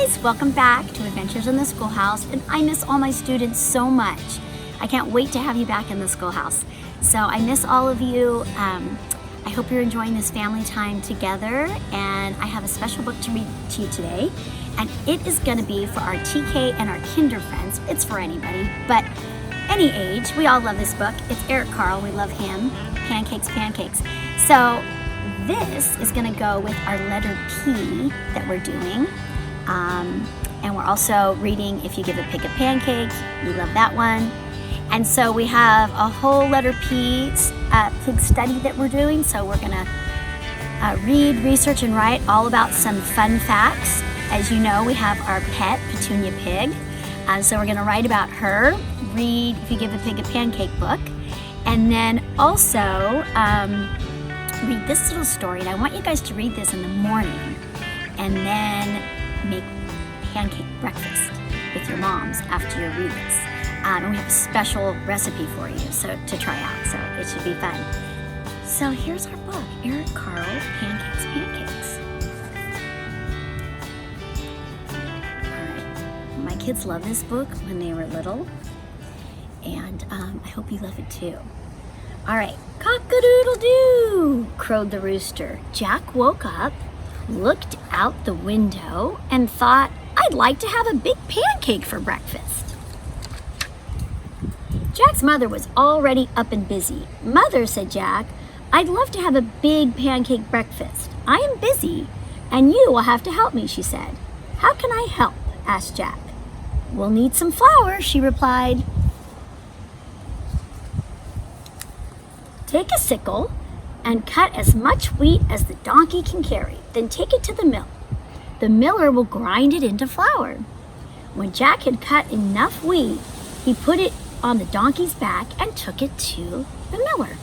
guys, welcome back to Adventures in the Schoolhouse, and I miss all my students so much. I can't wait to have you back in the schoolhouse. So I miss all of you. I hope you're enjoying this family time together, and I have a special book to read to you today, and it is going to be for our TK and our Kinder friends. It's for anybody, but any age. We all love this book. It's Eric Carle. We love him. Pancakes, Pancakes. So this is going to go with our letter P that we're doing. And we're also reading If You Give a Pig a Pancake. We love that one. And so we have a whole letter P pig study that we're doing. So we're going to read, research, and write all about some fun facts. As you know, we have our pet, Petunia Pig. So we're going to write about her, read If You Give a Pig a Pancake book, and then also read this little story. And I want you guys to read this in the morning and then make pancake breakfast with your moms after you read this. And we have a special recipe for you to try out, so it should be fun. So here's our book, Eric Carle, Pancakes, Pancakes. My kids love this book when they were little, and I hope you love it too. All right, cock-a-doodle-doo, crowed the rooster. Jack woke up, looked out the window, and thought, I'd like to have a big pancake for breakfast. Jack's mother was already up and busy. Mother, said Jack, I'd love to have a big pancake breakfast. I am busy, and you will have to help me, she said. How can I help? Asked Jack. We'll need some flour, she replied. Take a sickle and cut as much wheat as the donkey can carry. Then take it to the mill. The miller will grind it into flour. When Jack had cut enough wheat, he put it on the donkey's back and took it to the miller.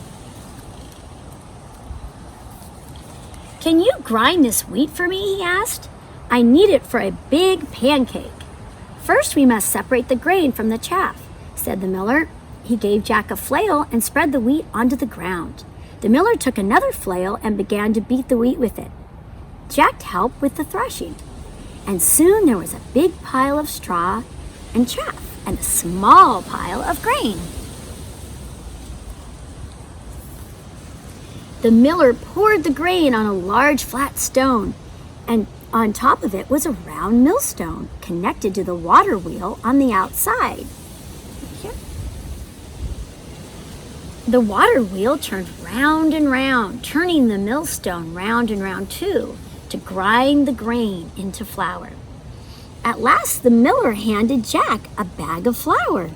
Can you grind this wheat for me? He asked. I need it for a big pancake. First, we must separate the grain from the chaff, said the miller. He gave Jack a flail and spread the wheat onto the ground. The miller took another flail and began to beat the wheat with it. Jack helped with the threshing, and soon there was a big pile of straw and chaff and a small pile of grain. The miller poured the grain on a large flat stone, and on top of it was a round millstone connected to the water wheel on the outside. Here. The water wheel turned round and round, turning the millstone round and round too, to grind the grain into flour. At last, the miller handed Jack a bag of flour.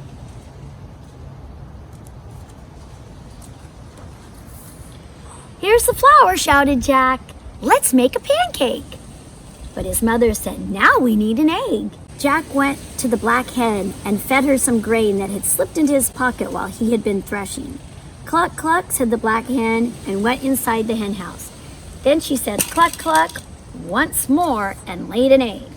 Here's the flour, shouted Jack. Let's make a pancake. But his mother said, now we need an egg. Jack went to the black hen and fed her some grain that had slipped into his pocket while he had been threshing. Cluck, cluck, said the black hen, and went inside the hen house. Then she said, cluck, cluck, once more, and laid an egg.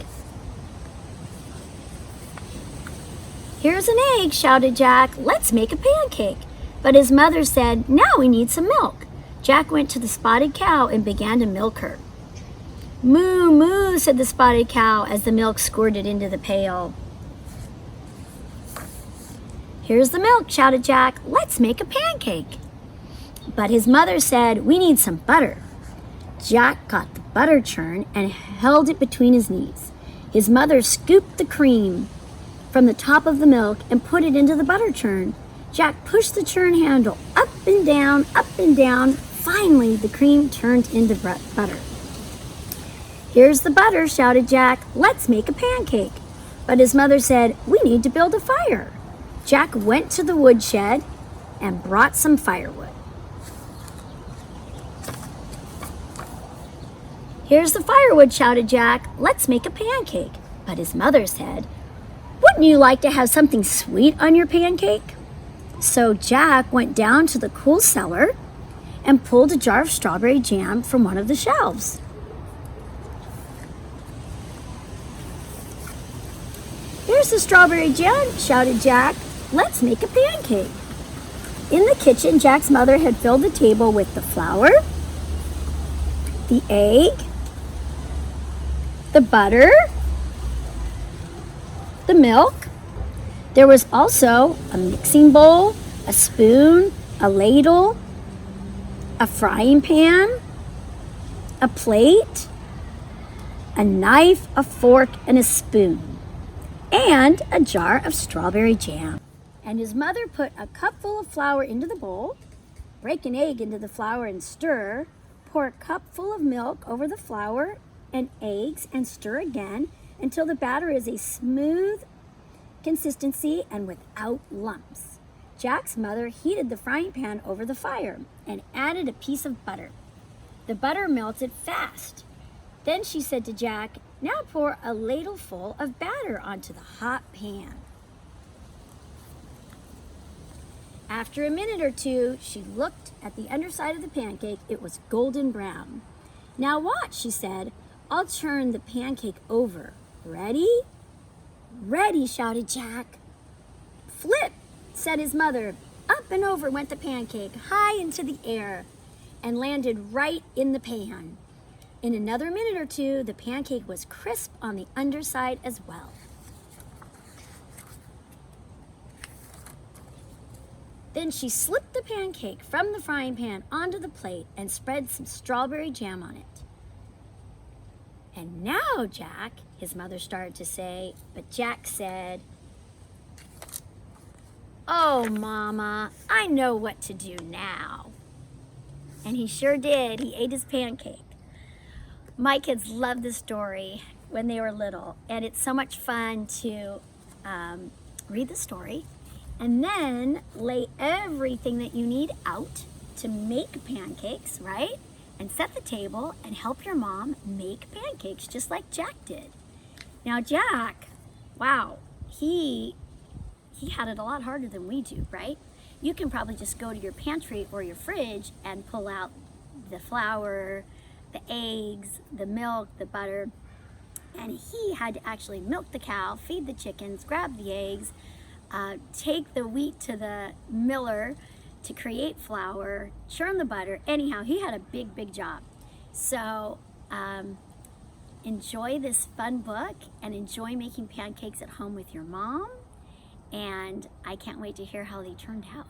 Here's an egg, shouted Jack. Let's make a pancake. But his mother said, now we need some milk. Jack went to the spotted cow and began to milk her. Moo, moo, said the spotted cow as the milk squirted into the pail. Here's the milk, shouted Jack. Let's make a pancake. But his mother said, we need some butter. Jack got the butter churn and held it between his knees. His mother scooped the cream from the top of the milk and put it into the butter churn. Jack pushed the churn handle up and down, up and down. Finally, the cream turned into butter. Here's the butter, shouted Jack. Let's make a pancake. But his mother said, we need to build a fire. Jack went to the woodshed and brought some firewood. Here's the firewood, shouted Jack. Let's make a pancake. But his mother said, wouldn't you like to have something sweet on your pancake? So Jack went down to the cool cellar and pulled a jar of strawberry jam from one of the shelves. Here's the strawberry jam, shouted Jack. Let's make a pancake. In the kitchen, Jack's mother had filled the table with the flour, the egg, the butter, the milk. There was also a mixing bowl, a spoon, a ladle, a frying pan, a plate, a knife, a fork, and a spoon, and a jar of strawberry jam. And his mother put a cupful of flour into the bowl, break an egg into the flour and stir, pour a cupful of milk over the flour and eggs and stir again until the batter is a smooth consistency and without lumps. Jack's mother heated the frying pan over the fire and added a piece of butter. The butter melted fast. Then she said to Jack, "Now pour a ladleful of batter onto the hot pan." After a minute or two, she looked at the underside of the pancake. It was golden brown. "Now watch," she said. "I'll turn the pancake over. Ready?" "Ready," shouted Jack. "Flip," said his mother. Up and over went the pancake, high into the air, and landed right in the pan. In another minute or two, the pancake was crisp on the underside as well. Then she slipped the pancake from the frying pan onto the plate and spread some strawberry jam on it. "And now, Jack," his mother started to say, but Jack said, "Oh, Mama, I know what to do now." And he sure did. He ate his pancake. My kids loved this story when they were little, and it's so much fun to read the story and then lay everything that you need out to make pancakes, right? And set the table and help your mom make pancakes just like Jack did. Now Jack, wow, he had it a lot harder than we do, right? You can probably just go to your pantry or your fridge and pull out the flour, the eggs, the milk, the butter, and he had to actually milk the cow, feed the chickens, grab the eggs, take the wheat to the miller to create flour, churn the butter. Anyhow, he had a big job. So enjoy this fun book and enjoy making pancakes at home with your mom. And I can't wait to hear how they turned out.